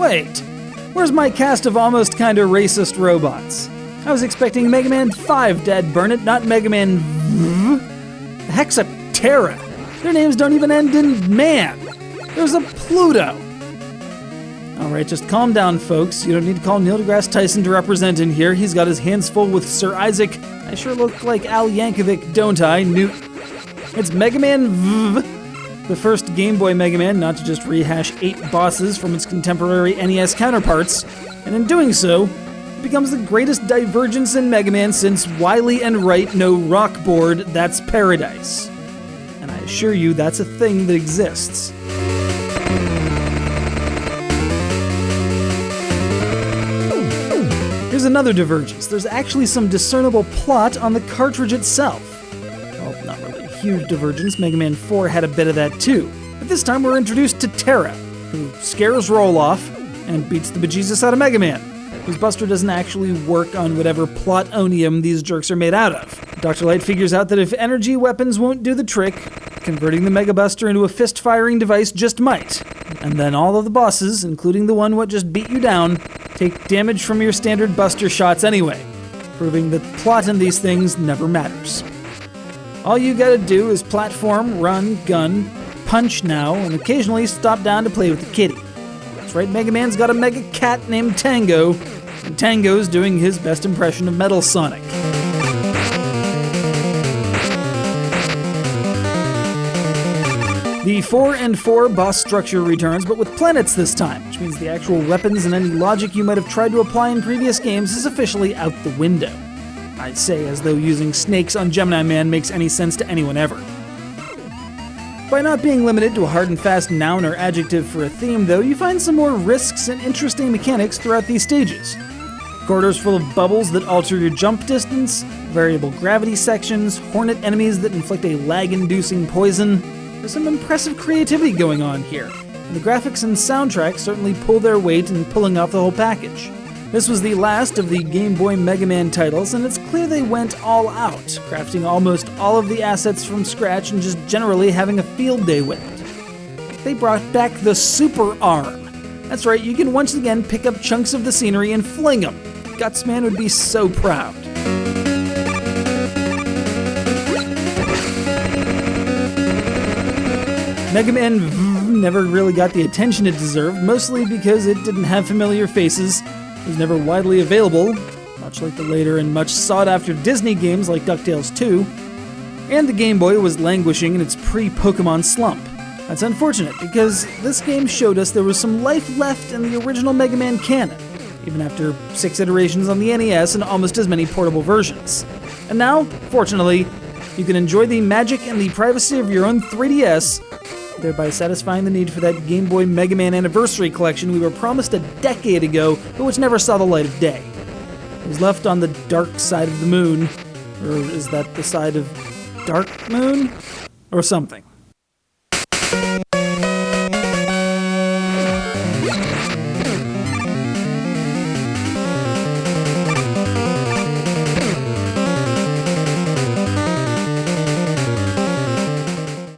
Wait, where's my cast of almost kinda racist robots? I was expecting Mega Man 5, dadburn it, not Mega Man The heck's a Terra? Their names don't even end in man. There's a Pluto. Alright, just calm down, folks. You don't need to call Neil deGrasse Tyson to represent in here. He's got his hands full with Sir Isaac. I sure look like Al Yankovic, don't I, Newt? It's Mega Man the first Game Boy Mega Man not to just rehash 8 bosses from its contemporary NES counterparts, and in doing so, it becomes the greatest divergence in Mega Man since Wily and Wright know Rockboard, that's paradise. And I assure you that's a thing that exists. Here's another divergence. There's actually some discernible plot on the cartridge itself. Well, not really a huge divergence. Mega Man 4 had a bit of that too. But this time we're introduced to Terra, who scares Roloff and beats the bejesus out of Mega Man, whose buster doesn't actually work on whatever plutonium these jerks are made out of. Dr. Light figures out that if energy weapons won't do the trick, converting the Mega Buster into a fist-firing device just might. And then all of the bosses, including the one what just beat you down, take damage from your standard buster shots anyway, proving that plot in these things never matters. All you gotta do is platform, run, gun, punch now, and occasionally stop down to play with the kitty. That's right, Mega Man's got a mega cat named Tango, and Tango's doing his best impression of Metal Sonic. The 4 and 4 boss structure returns, but with planets this time, which means the actual weapons and any logic you might have tried to apply in previous games is officially out the window. I say as though using snakes on Gemini Man makes any sense to anyone ever. By not being limited to a hard and fast noun or adjective for a theme, though, you find some more risks and interesting mechanics throughout these stages. Corridors full of bubbles that alter your jump distance, variable gravity sections, hornet enemies that inflict a lag-inducing poison. There's some impressive creativity going on here, and the graphics and soundtrack certainly pull their weight in pulling off the whole package. This was the last of the Game Boy Mega Man titles, and it's clear they went all out, crafting almost all of the assets from scratch and just generally having a field day with it. They brought back the Super Arm. That's right, you can once again pick up chunks of the scenery and fling them. Gutsman would be so proud. Mega Man never really got the attention it deserved, mostly because it didn't have familiar faces, it was never widely available, much like the later and much sought-after Disney games like DuckTales 2, and the Game Boy was languishing in its pre-Pokemon slump. That's unfortunate, because this game showed us there was some life left in the original Mega Man canon, even after 6 iterations on the NES and almost as many portable versions. And now, fortunately, you can enjoy the magic and the privacy of your own 3DS, thereby satisfying the need for that Game Boy Mega Man Anniversary Collection we were promised a decade ago, but which never saw the light of day. It was left on the dark side of the moon, or is that the side of Dark Moon? Or something.